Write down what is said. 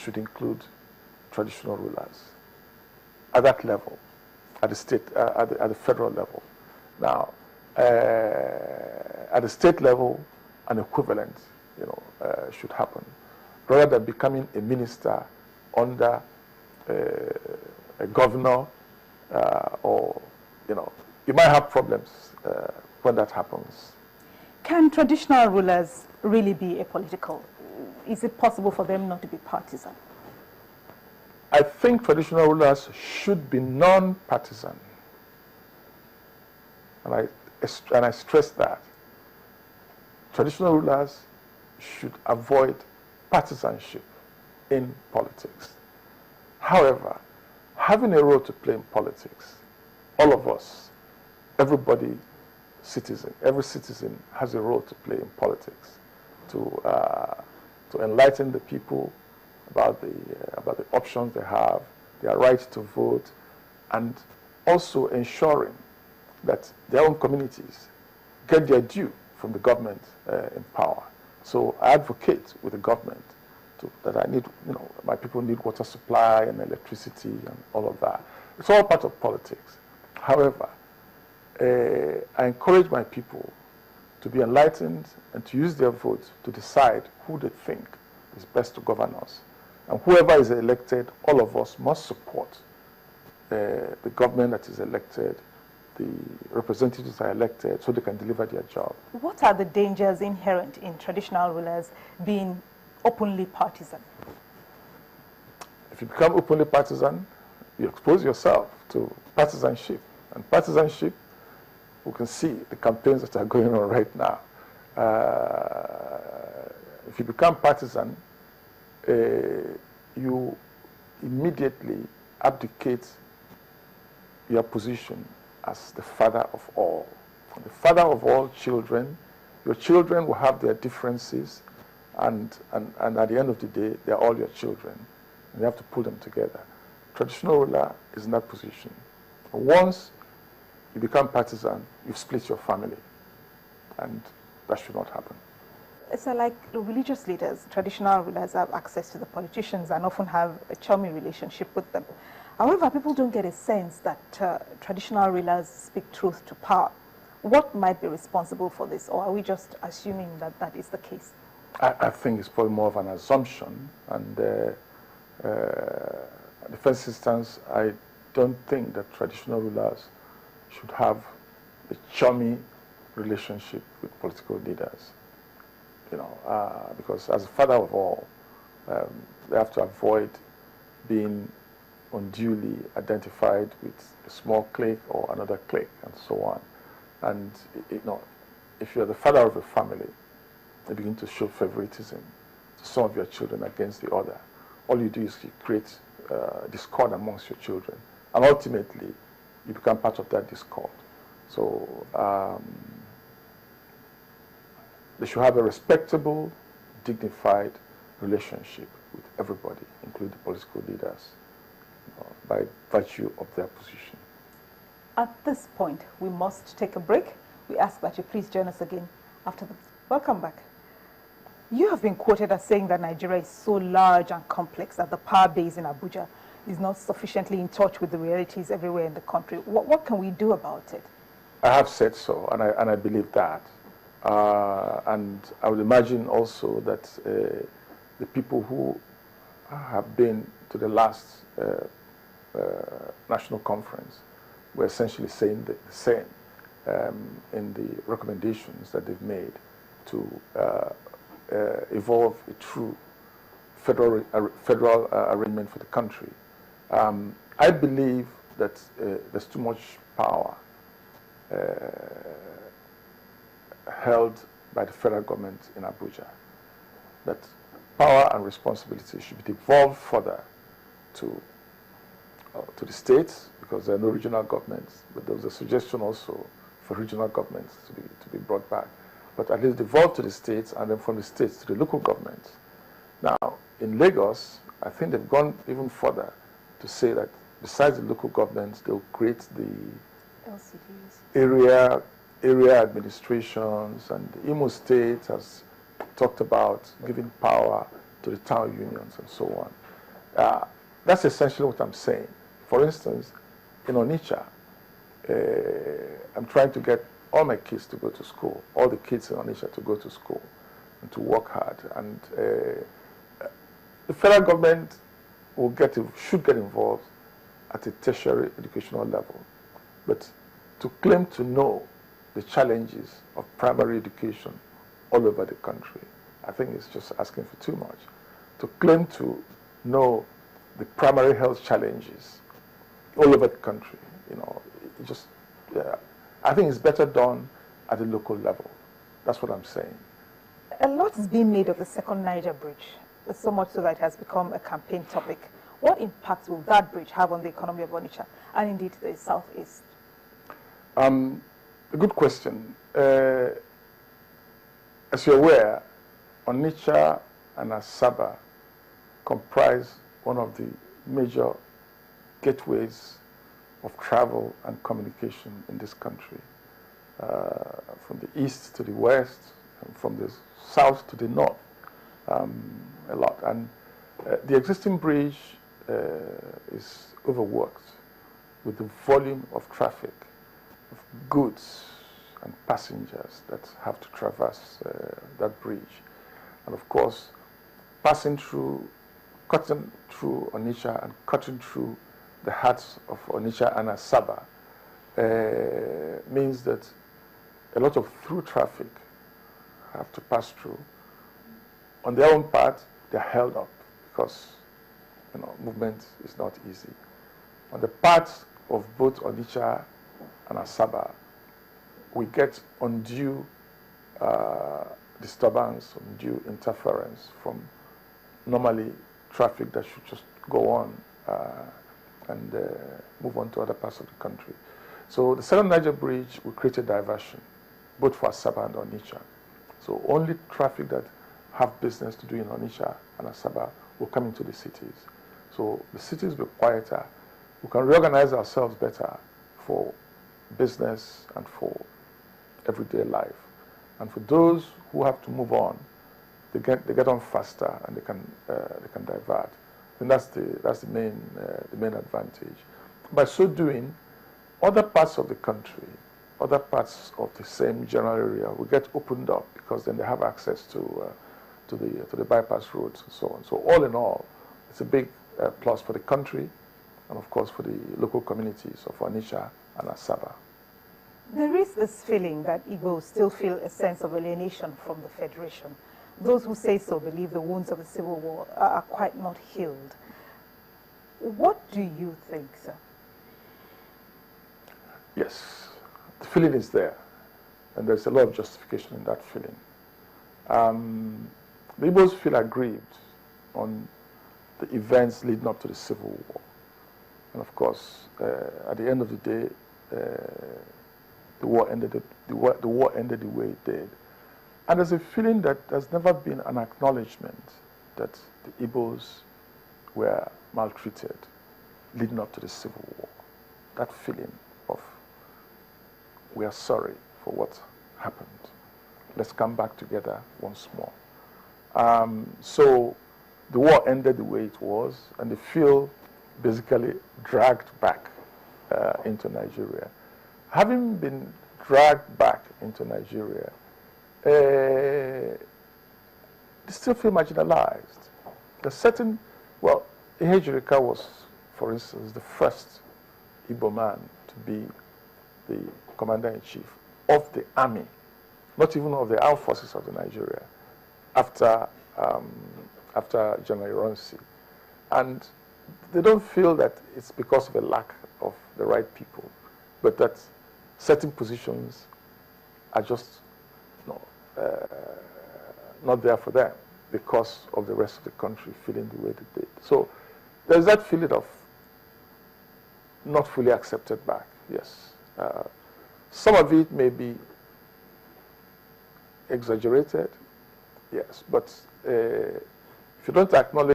should include traditional rulers at that level, at the state, at the federal level. Now, at the state level, an equivalent, should happen, rather than becoming a minister under a governor, or you might have problems when that happens. Can traditional rulers really be apolitical? Is it possible for them not to be partisan? I think traditional rulers should be non-partisan, and I stress that. Traditional rulers should avoid partisanship in politics. However, having a role to play in politics, all of us, every citizen has a role to play in politics to enlighten the people about the options they have, their right to vote, and also ensuring that their own communities get their due from the government in power. So I advocate with the government that I need, my people need water supply and electricity and all of that. It's all part of politics. However, I encourage my people to be enlightened and to use their votes to decide who they think is best to govern us. And whoever is elected, all of us must support the government that is elected, the representatives are elected, so they can deliver their job. What are the dangers inherent in traditional rulers being openly partisan? If you become openly partisan, you expose yourself to partisanship. And partisanship, we can see the campaigns that are going on right now. If you become partisan, you immediately abdicate your position as the father of all. The father of all children. Your children will have their differences, and at the end of the day, they're all your children. And you have to pull them together. Traditional ruler is in that position. Once you become partisan, you've split your family, and that should not happen. So like religious leaders, traditional rulers have access to the politicians and often have a chummy relationship with them. However, people don't get a sense that traditional rulers speak truth to power. What might be responsible for this, or are we just assuming that that is the case? I think it's probably more of an assumption, and in the first instance, I don't think that traditional rulers should have a chummy relationship with political leaders. Because as a father of all, they have to avoid being unduly identified with a small clique or another clique, and so on. And if you're the father of a family, you begin to show favoritism to some of your children against the other. All you do is you create discord amongst your children, and ultimately you become part of that discord. So they should have a respectable, dignified relationship with everybody, including the political leaders, by virtue of their position. At this point, we must take a break. We ask that you please join us again after the... Welcome back. You have been quoted as saying that Nigeria is so large and complex that the power base in Abuja is not sufficiently in touch with the realities everywhere in the country. What can we do about it? I have said so, and I believe that. And I would imagine also that the people who have been to the last national conference were essentially saying the same in the recommendations that they've made to evolve a true federal arrangement for the country. I believe that there's too much power held by the federal government in Abuja, that power and responsibility should be devolved further to the states, because there are no regional governments, but there was a suggestion also for regional governments to be brought back, but at least devolved to the states, and then from the states to the local governments. Now, in Lagos, I think they've gone even further to say that besides the local governments, they'll create the LCDs. area administrations, and the Imo State has talked about giving power to the town unions and so on. That's essentially what I'm saying. For instance, in Onitsha, I'm trying to get all my kids to go to school, all the kids in Onitsha to go to school and to work hard. And the federal government should get involved at a tertiary educational level. But to claim to know the challenges of primary education all over the country, I think it's just asking for too much. To claim to know the primary health challenges all over the country, I think it's better done at the local level. That's what I'm saying. A lot is being made of the second Niger Bridge, so much so that it has become a campaign topic. What impact will that bridge have on the economy of Onitsha and indeed the southeast? A good question. As you're aware, Onitsha and Achebe comprise one of the major gateways of travel and communication in this country, from the east to the west, and from the south to the north, a lot. And the existing bridge is overworked with the volume of traffic, of goods and passengers that have to traverse that bridge. And of course, cutting through Onitsha and cutting through the hearts of Onitsha and Achebe means that a lot of through traffic have to pass through. On their own part, they're held up because movement is not easy. On the part of both Onitsha and Achebe, we get undue disturbance, undue interference from normally traffic that should just go on and move on to other parts of the country. So the Second Niger Bridge will create a diversion, both for Achebe and Onitsha. So only traffic that have business to do in Onitsha and Achebe will come into the cities. So the cities will be quieter. We can reorganize ourselves better for business and for everyday life. And for those who have to move on, they get on faster and they can divert. And that's the main advantage. By so doing, other parts of the country, other parts of the same general area will get opened up because then they have access to the bypass roads and so on. So all in all, it's a big plus for the country and of course for the local communities of Onitsha and Achebe. There is this feeling that Igbos still feel a sense of alienation from the Federation. Those who say so believe the wounds of the Civil War are quite not healed. What do you think, sir? Yes, the feeling is there, and there's a lot of justification in that feeling. The Igbos feel aggrieved on the events leading up to the Civil War. And of course, at the end of the day, the war ended the way it did. And there's a feeling that there's never been an acknowledgement that the Igbos were maltreated leading up to the Civil War. That feeling of, we are sorry for what happened. Let's come back together once more. So the war ended the way it was, and they feel basically dragged back into Nigeria. Having been dragged back into Nigeria, they still feel marginalized. There's certain, Nnaemeka was, for instance, the first Igbo man to be the commander-in-chief of the army, not even of the armed forces of the Nigeria, after General Ironsi. And they don't feel that it's because of a lack of the right people, but that certain positions are just not there for them because of the rest of the country feeling the way they did. So there's that feeling of not fully accepted back, yes. Some of it may be exaggerated, yes, but if you don't acknowledge